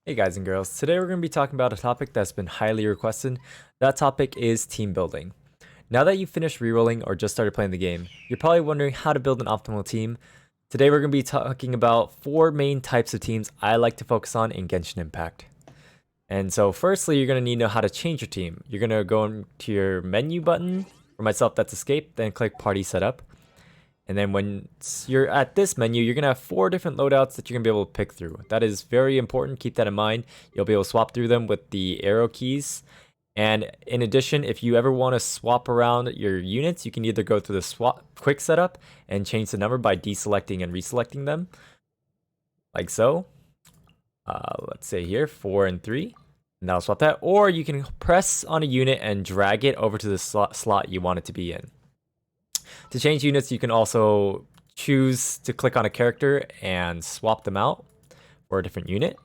Hey guys and girls, today we're going to be talking about a topic that's been highly requested. That topic is team building. Now that you've finished rerolling or just started playing the game, you're probably wondering how to build an optimal team. Today we're going to be talking about 4 main types of teams I like to focus on in Genshin Impact. And so firstly, you're going to need to know how to change your team. You're going to go into your menu button. For myself, that's escape, then click party setup. And then when you're at this menu, you're going to have 4 different loadouts that you're going to be able to pick through. That is very important. Keep that in mind. You'll be able to swap through them with the arrow keys. And in addition, if you ever want to swap around your units, you can either go through the swap quick setup and change the number by deselecting and reselecting them, like so. Let's say here 4 and 3. And that'll swap that. Or you can press on a unit and drag it over to the slot you want it to be in. To change units, you can also choose to click on a character and swap them out for a different unit.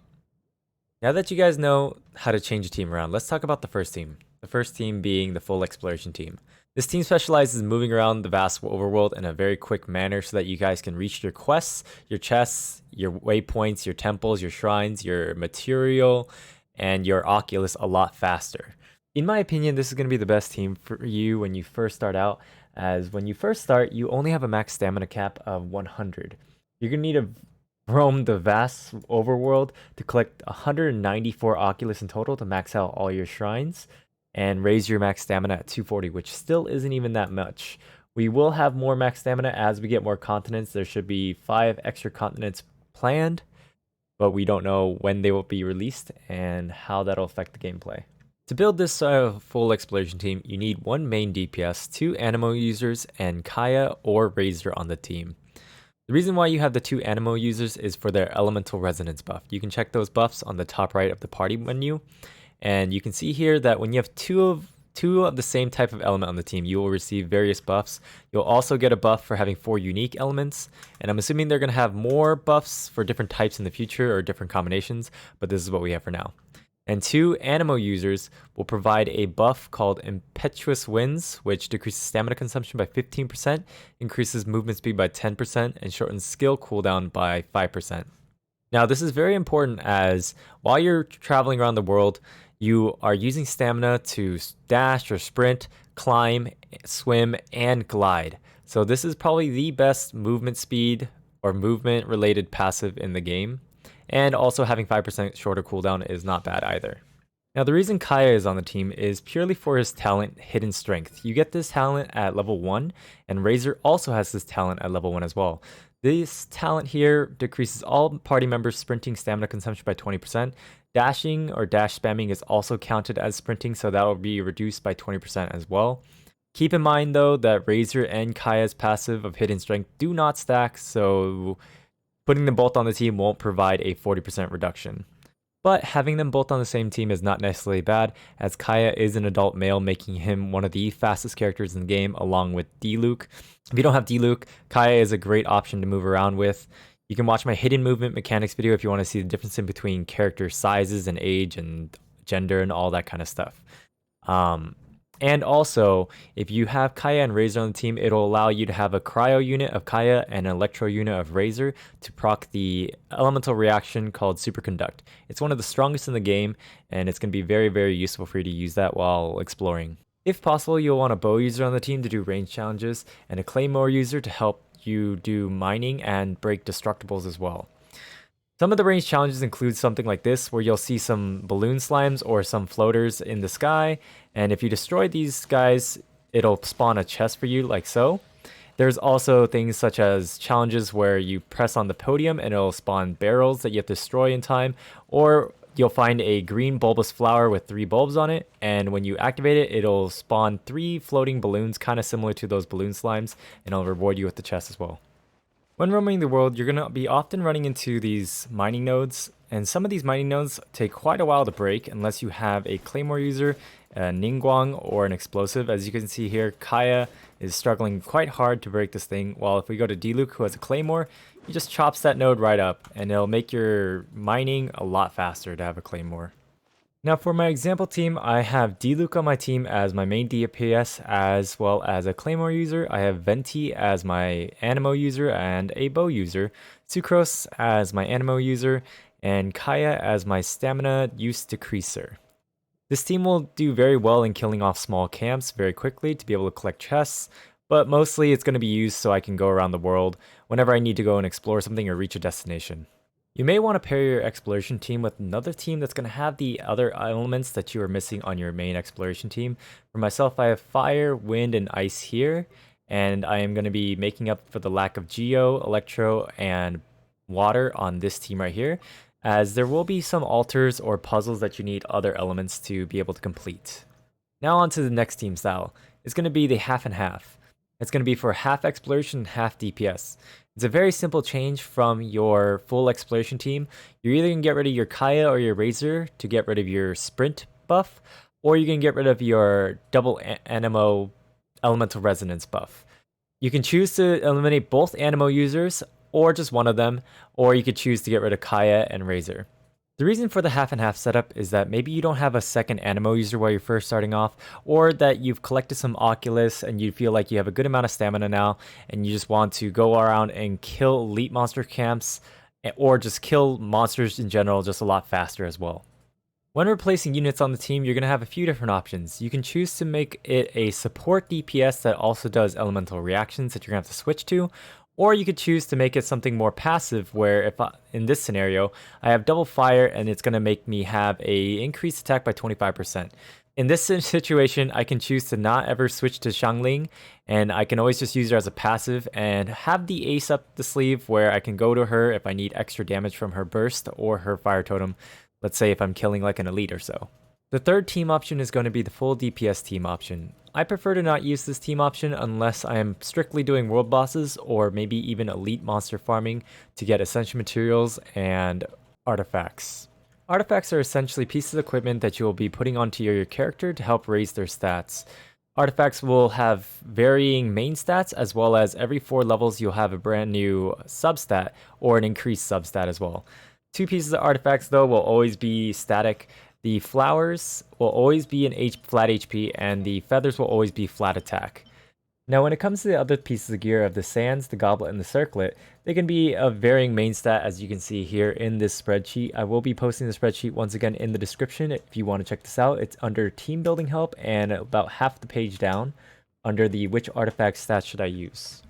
Now that you guys know how to change a team around, let's talk about the first team. The first team being the full exploration team. This team specializes in moving around the vast overworld in a very quick manner so that you guys can reach your quests, your chests, your waypoints, your temples, your shrines, your material, and your Oculus a lot faster. In my opinion, this is going to be the best team for you when you first start out, as when you first start, you only have a max stamina cap of 100. You're going to need to roam the vast overworld to collect 194 Oculus in total to max out all your shrines and raise your max stamina at 240, which still isn't even that much. We will have more max stamina as we get more continents. There should be 5 extra continents planned, but we don't know when they will be released and how that'll affect the gameplay. To build this full exploration team, you need 1 main DPS, 2 Animo users, and Kaya or Razor on the team. The reason why you have the 2 Animo users is for their elemental resonance buff. You can check those buffs on the top right of the party menu, and you can see here that when you have two of the same type of element on the team, you will receive various buffs. You'll also get a buff for having 4 unique elements, and I'm assuming they're going to have more buffs for different types in the future or different combinations, but this is what we have for now. And 2 Animo users will provide a buff called Impetuous Winds, which decreases stamina consumption by 15%, increases movement speed by 10%, and shortens skill cooldown by 5%. Now, this is very important as while you're traveling around the world, you are using stamina to dash or sprint, climb, swim, and glide. So this is probably the best movement speed or movement-related passive in the game. And also having 5% shorter cooldown is not bad either. Now the reason Kaya is on the team is purely for his talent, Hidden Strength. You get this talent at level 1, and Razor also has this talent at level 1 as well. This talent here decreases all party members' sprinting stamina consumption by 20%. Dashing or dash spamming is also counted as sprinting, so that will be reduced by 20% as well. Keep in mind though that Razor and Kaya's passive of Hidden Strength do not stack, so putting them both on the team won't provide a 40% reduction. But having them both on the same team is not necessarily bad, as Kaya is an adult male, making him one of the fastest characters in the game, along with Diluc. If you don't have Diluc, Kaya is a great option to move around with. You can watch my hidden movement mechanics video if you want to see the difference in between character sizes and age and gender and all that kind of stuff. And also, if you have Kaya and Razor on the team, it'll allow you to have a cryo unit of Kaya and an electro unit of Razor to proc the elemental reaction called Superconduct. It's one of the strongest in the game, and it's going to be very, very useful for you to use that while exploring. If possible, you'll want a bow user on the team to do range challenges, and a claymore user to help you do mining and break destructibles as well. Some of the range challenges include something like this, where you'll see some balloon slimes or some floaters in the sky, and if you destroy these guys, it'll spawn a chest for you, like so. There's also things such as challenges where you press on the podium and it'll spawn barrels that you have to destroy in time, or you'll find a green bulbous flower with 3 bulbs on it, and when you activate it, it'll spawn 3 floating balloons, kind of similar to those balloon slimes, and it'll reward you with the chest as well. When roaming the world, you're going to be often running into these mining nodes, and some of these mining nodes take quite a while to break unless you have a claymore user, a Ningguang, or an explosive. As you can see here, Kaya is struggling quite hard to break this thing, while if we go to Diluc, who has a claymore, he just chops that node right up, and it'll make your mining a lot faster to have a claymore. Now for my example team, I have Diluc on my team as my main DPS as well as a Claymore user. I have Venti as my Animo user and a Bow user, Sucrose as my Animo user, and Kaya as my stamina use decreaser. This team will do very well in killing off small camps very quickly to be able to collect chests, but mostly it's going to be used so I can go around the world whenever I need to go and explore something or reach a destination. You may want to pair your exploration team with another team that's going to have the other elements that you are missing on your main exploration team. For myself, I have fire, wind, and ice here, and I am going to be making up for the lack of geo, electro, and water on this team right here, as there will be some altars or puzzles that you need other elements to be able to complete. Now on to the next team style. It's going to be the half and half. It's going to be for half exploration, half DPS. It's a very simple change from your full exploration team. You're either going to get rid of your Kaya or your Razor to get rid of your sprint buff, or you can get rid of your double Animo elemental resonance buff. You can choose to eliminate both Animo users, or just one of them, or you could choose to get rid of Kaya and Razor. The reason for the half and half setup is that maybe you don't have a second Animo user while you're first starting off, or that you've collected some Oculus and you feel like you have a good amount of stamina now, and you just want to go around and kill elite monster camps, or just kill monsters in general just a lot faster as well. When replacing units on the team, you're going to have a few different options. You can choose to make it a support DPS that also does elemental reactions that you're going to have to switch to, or you could choose to make it something more passive where if in this scenario, I have double fire and it's going to make me have a increased attack by 25%. In this situation, I can choose to not ever switch to Xiangling, and I can always just use her as a passive and have the ace up the sleeve where I can go to her if I need extra damage from her burst or her fire totem, let's say if I'm killing like an elite or so. The third team option is going to be the full DPS team option. I prefer to not use this team option unless I am strictly doing world bosses or maybe even elite monster farming to get Ascension materials and artifacts. Artifacts are essentially pieces of equipment that you will be putting onto your character to help raise their stats. Artifacts will have varying main stats, as well as every 4 levels you'll have a brand new substat or an increased substat as well. 2 pieces of artifacts though will always be static. The flowers will always be an flat HP, and the feathers will always be flat attack. Now when it comes to the other pieces of gear of the sands, the goblet, and the circlet, they can be a varying main stat as you can see here in this spreadsheet. I will be posting the spreadsheet once again in the description if you want to check this out. It's under team building help and about half the page down under the which artifact stats should I use.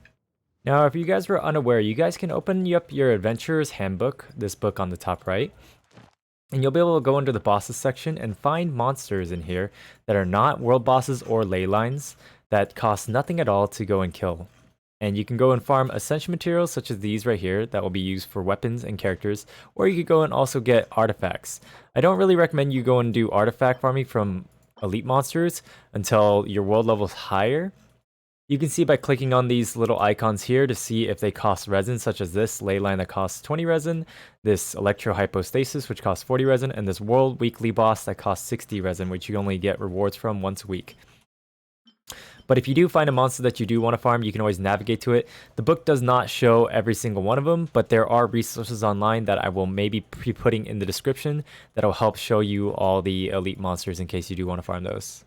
Now if you guys were unaware, you guys can open up your adventurer's handbook, this book on the top right, and you'll be able to go into the bosses section and find monsters in here that are not world bosses or ley lines that cost nothing at all to go and kill. And you can go and farm Ascension materials such as these right here that will be used for weapons and characters, or you could go and also get artifacts. I don't really recommend you go and do artifact farming from elite monsters until your world level is higher. You can see by clicking on these little icons here to see if they cost resin, such as this leyline that costs 20 resin, this electro hypostasis which costs 40 resin, and this world weekly boss that costs 60 resin, which you only get rewards from once a week. But if you do find a monster that you do want to farm, you can always navigate to it. The book does not show every single one of them, but there are resources online that I will maybe be putting in the description that will help show you all the elite monsters in case you do want to farm those.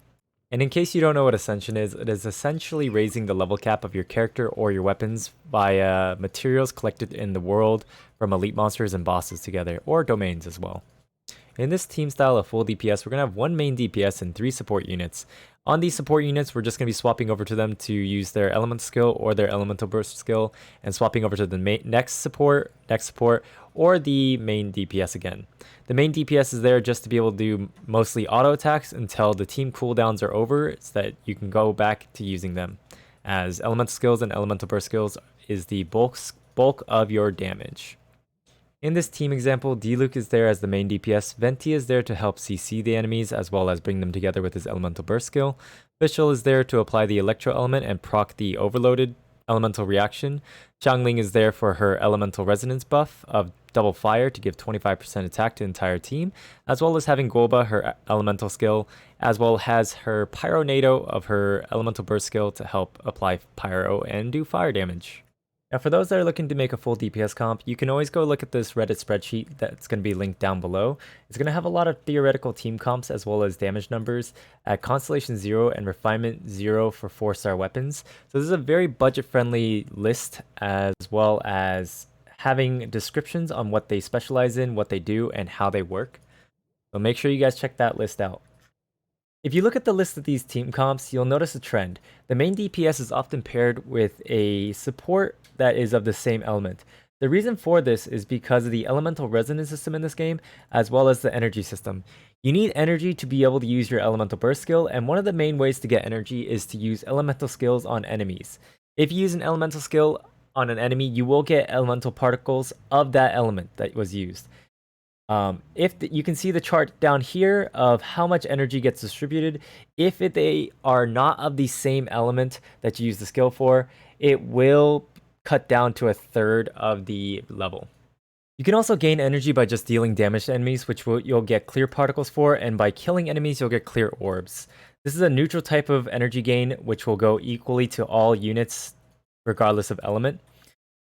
And in case you don't know what Ascension is, it is essentially raising the level cap of your character or your weapons by materials collected in the world from elite monsters and bosses together, or domains as well. In this team style of full DPS, we're going to have 1 main DPS and 3 support units. On these support units, we're just going to be swapping over to them to use their elemental skill or their elemental burst skill, and swapping over to the next support, or the main DPS again. The main DPS is there just to be able to do mostly auto attacks until the team cooldowns are over, so that you can go back to using them, as elemental skills and elemental burst skills is the bulk of your damage. In this team example, D-Luke is there as the main DPS, Venti is there to help CC the enemies as well as bring them together with his elemental burst skill, Fischl is there to apply the electro element and proc the overloaded elemental reaction, Xiangling is there for her elemental resonance buff of double fire to give 25% attack to the entire team, as well as having Golba, her elemental skill, as well as her Pyronado of her elemental burst skill to help apply pyro and do fire damage. Now for those that are looking to make a full DPS comp, you can always go look at this Reddit spreadsheet that's going to be linked down below. It's going to have a lot of theoretical team comps as well as damage numbers at Constellation 0 and Refinement 0 for 4-star weapons. So this is a very budget friendly list, as well as having descriptions on what they specialize in, what they do, and how they work. So make sure you guys check that list out. If you look at the list of these team comps, you'll notice a trend. The main DPS is often paired with a support that is of the same element. The reason for this is because of the elemental resonance system in this game, as well as the energy system. You need energy to be able to use your elemental burst skill, and one of the main ways to get energy is to use elemental skills on enemies. If you use an elemental skill on an enemy, you will get elemental particles of that element that was used. You can see the chart down here of how much energy gets distributed. If they are not of the same element that you use the skill for, it will cut down to a third of the level. You can also gain energy by just dealing damage to enemies, which you'll get clear particles for, and by killing enemies, you'll get clear orbs. This is a neutral type of energy gain, which will go equally to all units, regardless of element.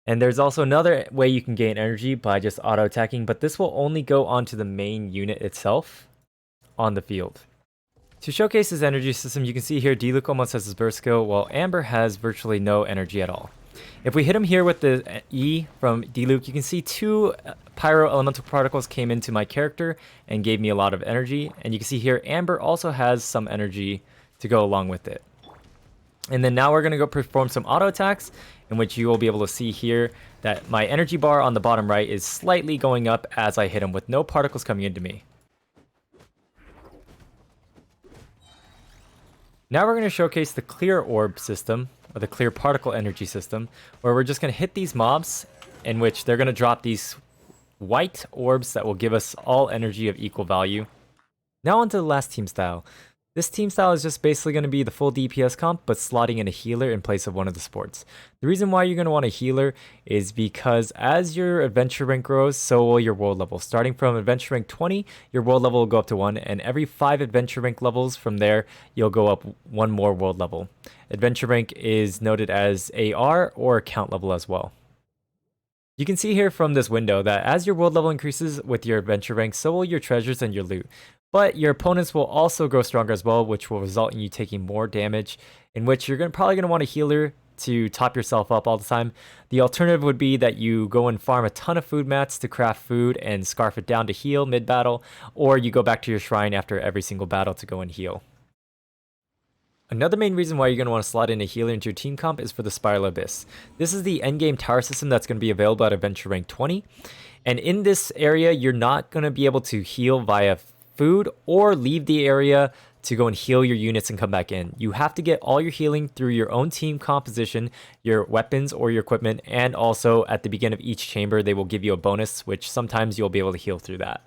And there's also another way you can gain energy by just auto-attacking, but this will only go onto the main unit itself on the field. To showcase his energy system, you can see here D-Luke almost has his burst skill, while Amber has virtually no energy at all. If we hit him here with the E from D-Luke, you can see 2 pyro elemental particles came into my character and gave me a lot of energy. And you can see here Amber also has some energy to go along with it. And then now we're going to go perform some auto attacks, in which you will be able to see here that my energy bar on the bottom right is slightly going up as I hit him with no particles coming into me. Now we're going to showcase the clear orb system, or the clear particle energy system, where we're just going to hit these mobs, in which they're going to drop these white orbs that will give us all energy of equal value. Now onto the last team style. This team style is just basically going to be the full DPS comp, but slotting in a healer in place of one of the supports. The reason why you're going to want a healer is because as your adventure rank grows, so will your world level. Starting from adventure rank 20, your world level will go up to 1, and every 5 adventure rank levels from there, you'll go up 1 more world level. Adventure rank is noted as AR or account level as well. You can see here from this window that as your world level increases with your adventure rank, so will your treasures and your loot. But your opponents will also grow stronger as well, which will result in you taking more damage, in which you're probably going to want a healer to top yourself up all the time. The alternative would be that you go and farm a ton of food mats to craft food and scarf it down to heal mid-battle, or you go back to your shrine after every single battle to go and heal. Another main reason why you're going to want to slot in a healer into your team comp is for the Spiral Abyss. This is the endgame tower system that's going to be available at Adventure Rank 20. And in this area, you're not going to be able to heal via food or leave the area to go and heal your units and come back in. You have to get all your healing through your own team composition, your weapons or your equipment, and also at the beginning of each chamber, they will give you a bonus, which sometimes you'll be able to heal through that.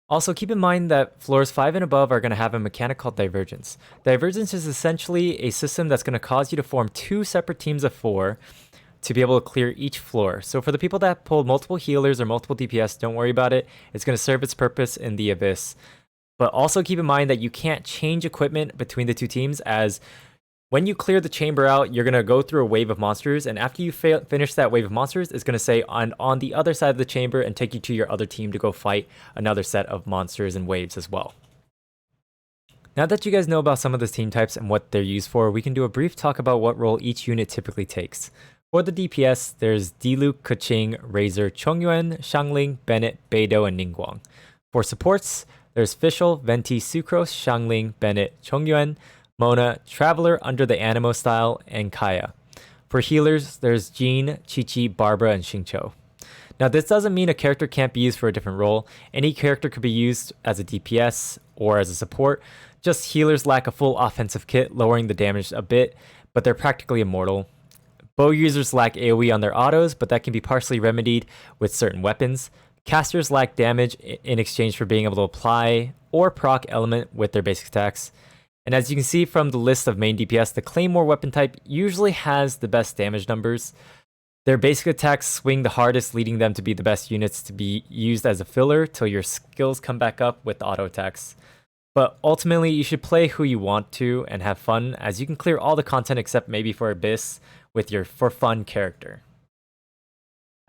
Also, keep in mind that floors 5 and above are going to have a mechanic called Divergence. Divergence is essentially a system that's going to cause you to form 2 separate teams of 4 to be able to clear each floor. So for the people that pulled multiple healers or multiple DPS, don't worry about it. It's going to serve its purpose in the Abyss. But also keep in mind that you can't change equipment between the 2 teams, as when you clear the chamber out, you're going to go through a wave of monsters, and after you finish that wave of monsters, it's going to say on the other side of the chamber and take you to your other team to go fight another set of monsters and waves as well. Now that you guys know about some of the team types and what they're used for, we can do a brief talk about what role each unit typically takes. For the DPS, there's D-Luke, Keqing, Razor, Chongyuan, Xiangling, Bennett, Beidou, and Ningguang. For supports, there's Fischl, Venti, Sucrose, Xiangling, Bennett, Chongyuan, Mona, Traveler under the Animo style, and Kaya. For healers, there's Jean, Chi-Chi, Barbara, and Xingqiu. Now this doesn't mean a character can't be used for a different role. Any character could be used as a DPS or as a support. Just healers lack a full offensive kit, lowering the damage a bit, but they're practically immortal. Bow users lack AoE on their autos, but that can be partially remedied with certain weapons. Casters lack damage in exchange for being able to apply or proc element with their basic attacks. And as you can see from the list of main DPS, the Claymore weapon type usually has the best damage numbers. Their basic attacks swing the hardest, leading them to be the best units to be used as a filler till your skills come back up with auto attacks. But ultimately, you should play who you want to and have fun, as you can clear all the content except maybe for Abyss with your for fun character.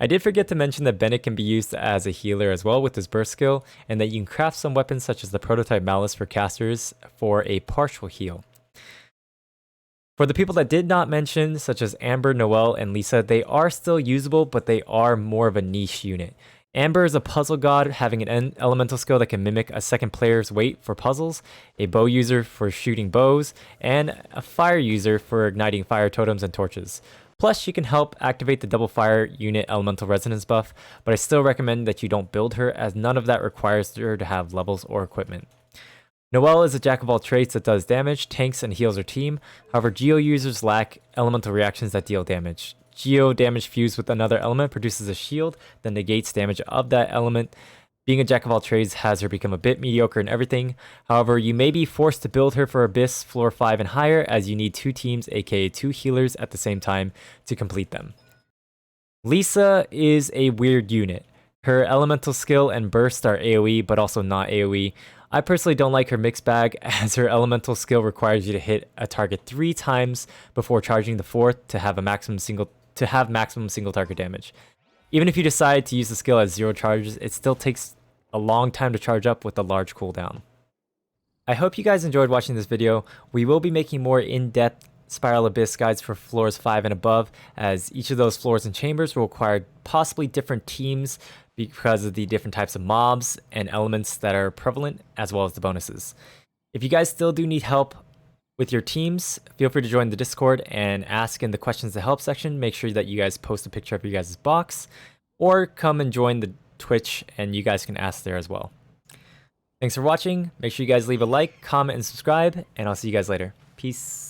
I did forget to mention that Bennett can be used as a healer as well with his burst skill, and that you can craft some weapons such as the prototype Malice for casters for a partial heal. For the people that did not mention, such as Amber, Noelle, and Lisa, they are still usable, but they are more of a niche unit. Amber is a puzzle god, having an elemental skill that can mimic a second player's weight for puzzles, a bow user for shooting bows, and a fire user for igniting fire totems and torches. Plus, she can help activate the double fire unit elemental resonance buff, but I still recommend that you don't build her, as none of that requires her to have levels or equipment. Noelle is a jack of all trades that does damage, tanks, and heals her team. However, Geo users lack elemental reactions that deal damage. Geo damage fused with another element produces a shield that negates damage of that element. Being a jack of all trades has her become a bit mediocre in everything. However, you may be forced to build her for Abyss floor 5 and higher, as you need 2 teams, aka 2 healers at the same time, to complete them. Lisa is a weird unit. Her elemental skill and burst are AoE, but also not AoE. I personally don't like her mixed bag, as her elemental skill requires you to hit a target 3 times before charging the 4th to have maximum single target damage. Even if you decide to use the skill as 0 charges, it still takes a long time to charge up with a large cooldown. I hope you guys enjoyed watching this video. We will be making more in-depth Spiral Abyss guides for floors 5 and above, as each of those floors and chambers will require possibly different teams because of the different types of mobs and elements that are prevalent, as well as the bonuses. If you guys still do need help with your teams, feel free to join the Discord and ask in the questions to help section. Make sure that you guys post a picture of your guys' box, or come and join the Twitch and you guys can ask there as well. Thanks for watching. Make sure you guys leave a like, comment, and subscribe, and I'll see you guys later. Peace.